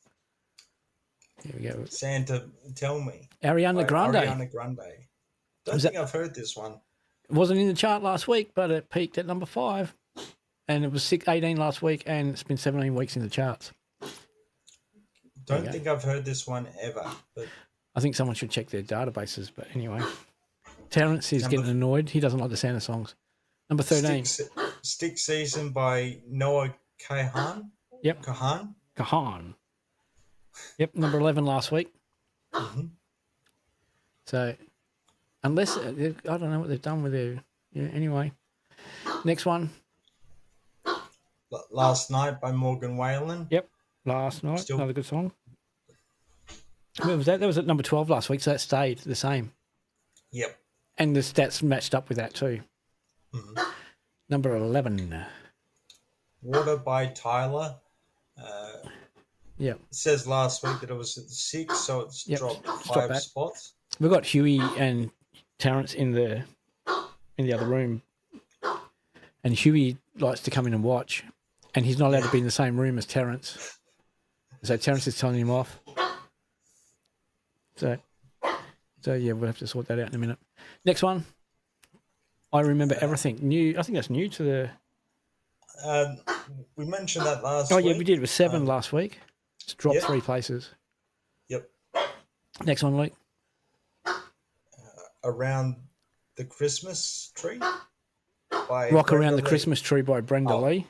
Here we go. Santa, Tell Me. Ariana Grande. Ariana Grande. Don't think I've heard this one. It wasn't in the chart last week, but it peaked at number 5. And it was 18 last week, and it's been 17 weeks in the charts. Don't think I've heard this one ever. But I think someone should check their databases, but anyway. Terrence is getting annoyed. He doesn't like the Santa songs. Number 13. Stick Season by Noah Kahan. Yep. Kahan. Yep, number 11 last week. Mm-hmm. So, unless, I don't know what they've done with their, anyway. Next one. Last Night by Morgan Wallen. Yep, Last Night, another good song. Where was that? That was at number 12 last week, so that stayed the same. Yep. And the stats matched up with that too. Mm-hmm. Number 11. Water by Tyler. Yep. It says last week that it was at 6, so it's dropped 5 spots. We've got Huey and Terrence in the other room, and Huey likes to come in and watch, and he's not allowed to be in the same room as Terrence. So Terrence is telling him off. So yeah, we'll have to sort that out in a minute. Next one. I Remember Everything. New. I think that's new to the. We mentioned that last week. Oh yeah, we did. It was 7 last week. It's dropped 3 places. Yep. Next one, Luke. Around the Christmas Tree. By Rock Brenda Around the Lee. Christmas Tree by Brenda Lee.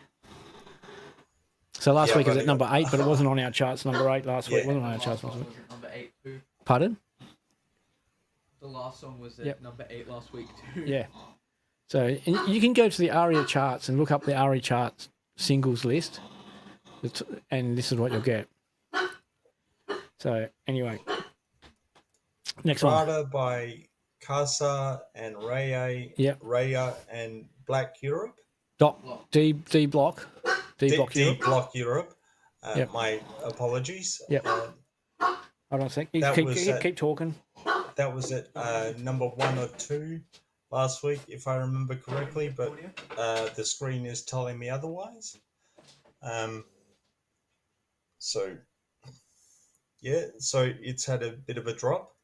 So last week it was at number 8, but it wasn't on our charts. Number 8 last week. It wasn't on our charts last week. Number 8 too. Pardon? The last song was at number 8 last week too. Yeah. So and you can go to the ARIA charts and look up the ARIA charts singles list, and this is what you'll get. So anyway, next one. Prada by Casa and Raya and Black Europe. D Block. D Block Europe. Block Europe. My apologies. Yep. Hold on a sec. Keep talking. That was at number 1 or 2 last week, if I remember correctly, but the screen is telling me otherwise. So it's had a bit of a drop.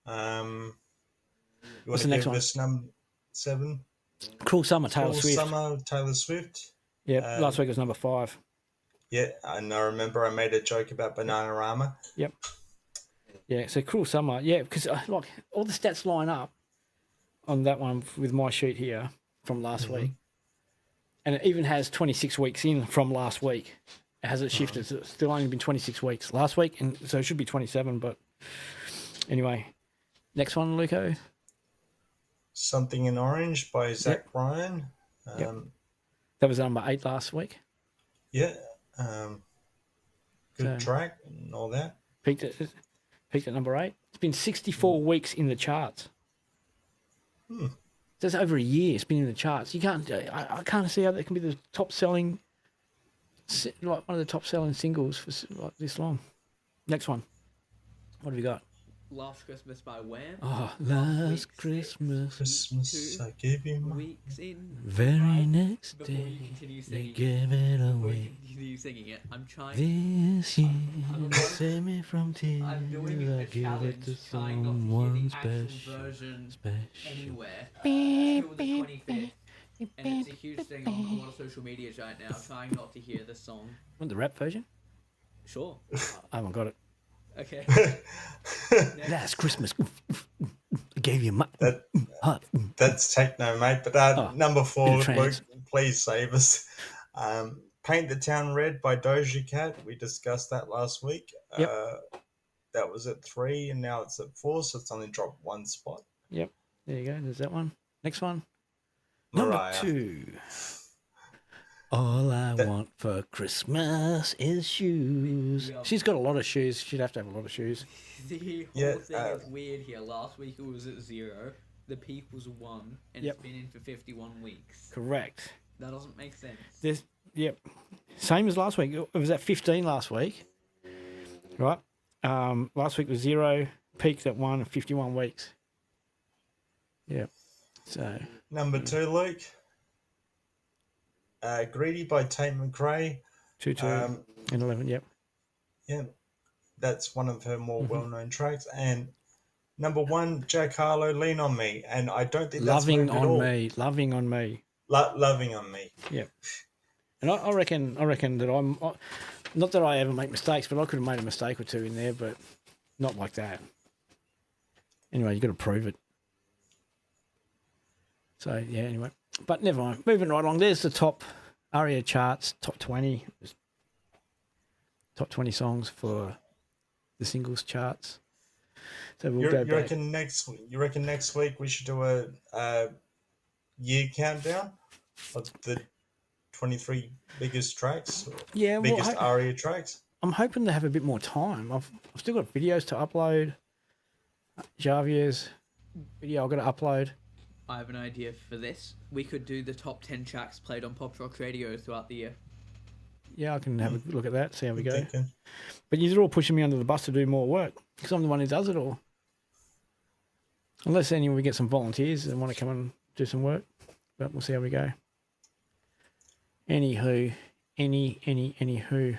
You What's want the to next give one? us number 7? Cruel Summer, Taylor Swift. Summer, Taylor Swift. Yeah, last week was number 5. Yeah, and I remember I made a joke about Bananarama. Yep. Yeah, so Cruel Summer. Yeah, because like all the stats line up on that one with my sheet here from last week. And it even has 26 weeks in from last week. It hasn't shifted. So it's still only been 26 weeks last week, and so it should be 27. But anyway, next one, Luco. Something in Orange by Zach Bryan. That was number 8 last week. Yeah. Good track and all that. Peaked at number 8. It's been 64 weeks in the charts. That's over a year. It's been in the charts. You can't. I can't see how that can be the top selling, like one of the top selling singles for like this long. Next one. What have we got? Last Christmas by Wham. Oh, Last Christmas. Christmas, I gave you my... Weeks in. Very next Before you day, continue they singing gave it Before you away. continue singing it, I'm trying. This year, save me from tears. I'm doing I a give it to challenge, trying not to someone hear the actual special. version Special. anywhere until the 25th. And it's a huge thing on a lot of social medias right now, trying not to hear the song. Want the rap version? Sure. I haven't got it. Okay. Last Christmas, I gave you my heart. That's techno, mate. But number 4, trance. Luke, please save us. Paint the Town Red by Doja Cat. We discussed that last week. Yep. That was at 3 and now it's at 4, so it's only dropped one spot. Yep. There you go. There's that one. Next one. Mariah. Number 2. All I want for Christmas is shoes. Yep. She's got a lot of shoes. She'd have to have a lot of shoes. The whole thing is weird here. Last week it was at 0. The peak was 1, and Yep. it's been in for 51 weeks. Correct. That doesn't make sense. Yep. Same as last week. It was at 15 last week. Right. Last week was 0. Peaked at 1, 51 weeks. Yep. So. Number 2, Luke. Greedy by Tate McRae. 2, 2, and 11. Yep. Yeah, that's one of her more well-known tracks. And number 1, Jack Harlow, Lean on Me. And I don't think that's Loving moved at on all. me. Loving on me. Loving on Me. Yep. And I reckon that not that I ever make mistakes, but I could have made a mistake or two in there, but not like that. Anyway, you got to prove it. So yeah, anyway, but never mind. Moving right along. There's the top ARIA charts, top 20, top 20 songs for the singles charts. So we'll go You back. reckon next week we should do a year countdown of the 23 biggest tracks? Yeah, well, biggest ARIA tracks. I'm hoping to have a bit more time. I've still got videos to upload. Javier's video I've got to upload. I have an idea for this. We could do the top 10 tracks played on PopRock Radio throughout the year. Yeah, I can have a look at that, see how we go. Thinking. But you're all pushing me under the bus to do more work because I'm the one who does it all. Unless anyway we get some volunteers that want to come and do some work. But we'll see how we go. Anywho. Anyway,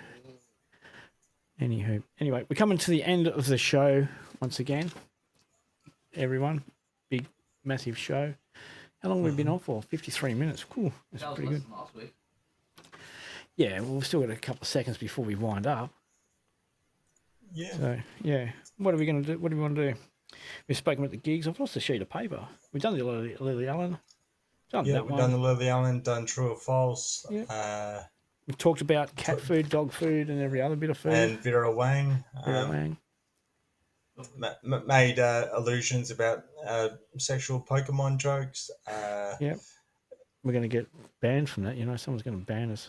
we're coming to the end of the show once again. Everyone. Big, massive show. How long have we been on for? 53 minutes. Cool. That's That was pretty less good. than last week. Yeah, well, we've still got a couple of seconds before we wind up. Yeah. So, yeah. What are we going to do? What do we want to do? We've spoken about the gigs. I've lost a sheet of paper. We've done the Lily Allen. Done Yeah, that we've one. done the Lily Allen, done True or False. Yeah. We've talked about cat food, dog food, and every other bit of food. And Vera Wang. Wang. Made allusions about sexual Pokemon jokes. Yep. We're going to get banned from that. You know, someone's going to ban us.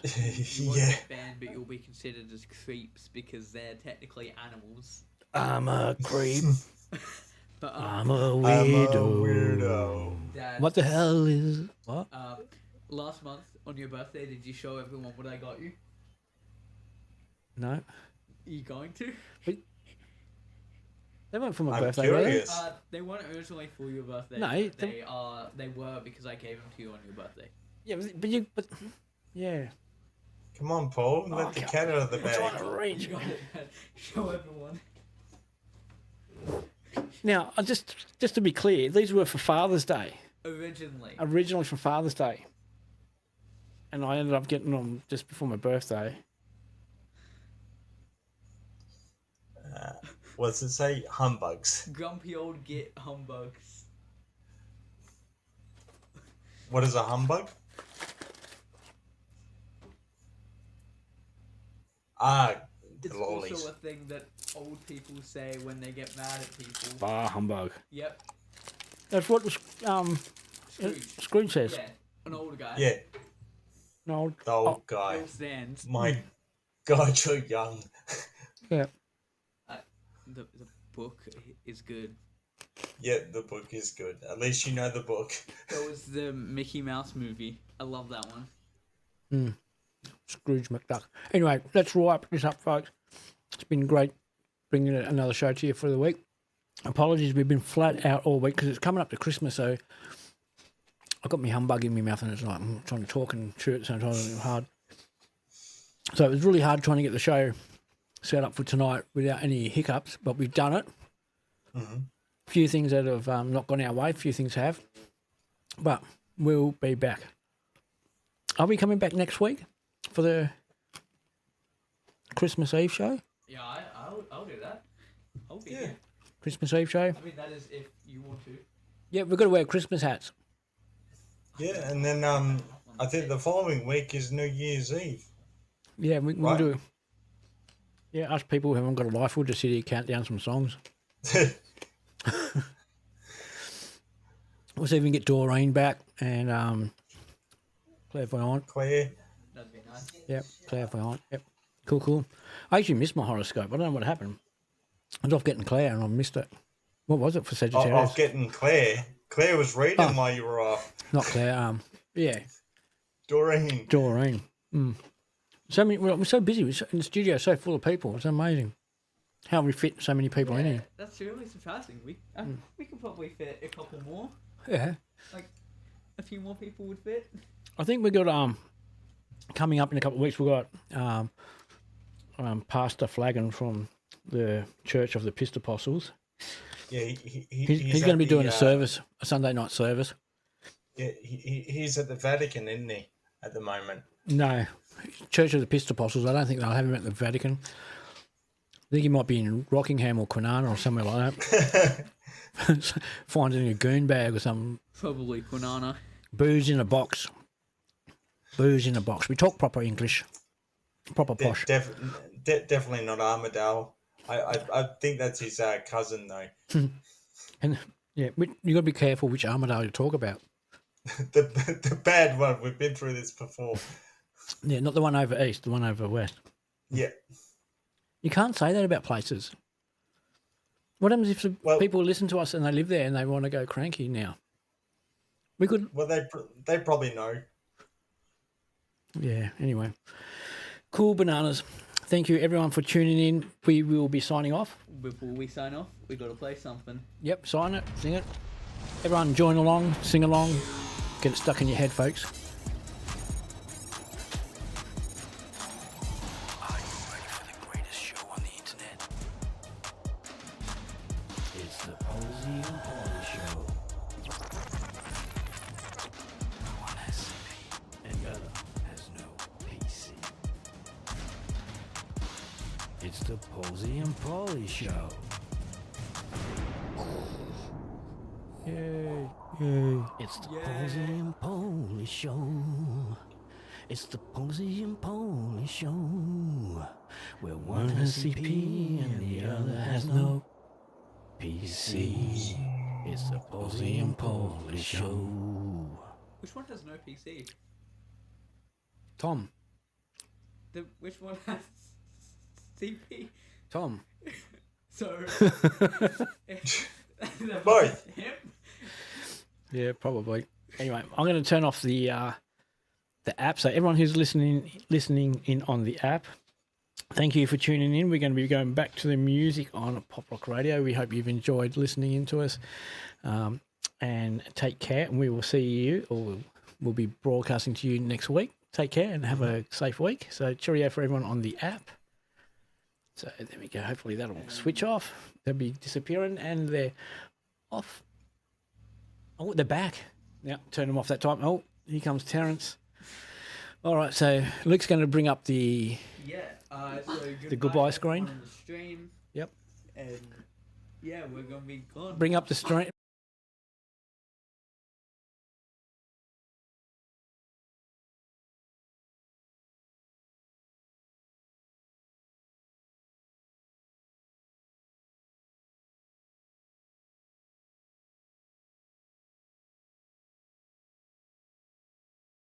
You won't Yeah. get banned, but you'll be considered as creeps because they're technically animals. I'm a creep. But I'm a weirdo. Dad, What the hell is... What? last month on your birthday, did you show everyone what I got you? No. Are you going to? They weren't for my I'm birthday, were they? curious. They weren't originally for your birthday. No, but they were because I gave them to you on your birthday. Yeah, but yeah. Come on, Paul. Let the cat out of the I'm trying bag. to reach. You got it, Dad. Show everyone. Now, just to be clear, these were for Father's Day. Originally. For Father's Day. And I ended up getting them just before my birthday. What does it say? Humbugs. Grumpy old git humbugs. What is a humbug? It's Lollies. also a thing that old people say when they get mad at people. Bah, humbug. Yep. That's what Scrooge. Scrooge says. Yeah. An older guy. Yeah, No, the old guy. Bill Sands. My God, you're young. yeah. The book is good. Yeah, the book is good. At least you know the book. That was the Mickey Mouse movie. I love that one. Scrooge McDuck. Anyway, let's wrap this up, folks. It's been great bringing another show to you for the week. Apologies, we've been flat out all week because it's coming up to Christmas, so I've got my humbug in my mouth and it's like I'm trying to talk and chew at the same time. It's hard. So it was really hard trying to get the show set up for tonight without any hiccups, but we've done it. Mm-hmm. A few things that have not gone our way, a few things have, but we'll be back. Are we coming back next week for the Christmas Eve show? Yeah, I'll do that. I'll be Yeah. here. Christmas Eve show? I mean, that is if you want to. Yeah, we've got to wear Christmas hats. Yeah, and then I think the following week is New Year's Eve. Yeah, we can Right. do. Yeah, us people who haven't got a life, we'll just sit here, count down some songs. We'll see if we can get Doreen back and Clairvoyant. Claire. That'd be nice. Yep, Clairvoyant. Yep, cool. I actually missed my horoscope. I don't know what happened. I was off getting Claire and I missed it. What was it for Sagittarius? Off getting Claire. Claire was reading while you were off. Not Claire. Yeah, Doreen. Doreen. So many. We're so busy. We're in the studio, so full of people. It's amazing how we fit so many people in here. That's really surprising. We could probably fit a couple more. Yeah, Like, a few more people would fit. I think we got coming up in a couple of weeks. We got Pastor Flagon from the Church of the Pistapostles. Yeah, He's going to be doing a service, a Sunday night service. Yeah, he's at the Vatican, isn't he, at the moment? No, Church of the Pistapostles. I don't think they'll have him at the Vatican. I think he might be in Rockingham or Kwinana or somewhere like that. Finding a goon bag or something. Probably Kwinana. Booze in a box. Booze in a box. We talk proper English. Proper posh. Definitely not Armadale. I think that's his cousin, though. And yeah, you got to be careful which Armadale you talk about. the bad one. We've been through this before. Yeah, not the one over east, the one over west. Yeah. You can't say that about places. What happens if people listen to us and they live there and they want to go cranky now? We could. Well, they probably know. Yeah. Anyway, cool bananas. Thank you everyone for tuning in. We will be signing off. Before we sign off, we got to play something. Yep. Sign it. Sing it. Everyone join along. Sing along. Get it stuck in your head, folks. Are you ready for the greatest show on the internet? It's the Posey and Paulie Show. One has CP and the other has no PC. It's the Posey and Paulie Show. Yay. It's the Posey and Paulie Show. It's the Posey and Paulie Show. Where one has CP and the other has no PC. It's the Posey and Paulie Show. Which one has no PC? Tom. Which one has CP? Tom. So... Both. Him? Yeah, probably. Anyway, I'm going to turn off the app. So everyone who's listening in on the app, thank you for tuning in. We're going to be going back to the music on PopRock Radio. We hope you've enjoyed listening into us. And take care. And we will see you, or we'll be broadcasting to you next week. Take care and have a safe week. So cheerio for everyone on the app. So there we go. Hopefully that'll switch off. They'll be disappearing and they're off. Oh, they're back. Now turn them off that time. Oh, here comes Terence. All right, so Luke's going to bring up the goodbye screen. On the stream. Yep. And yeah, we're going to be gone. Bring up the stream.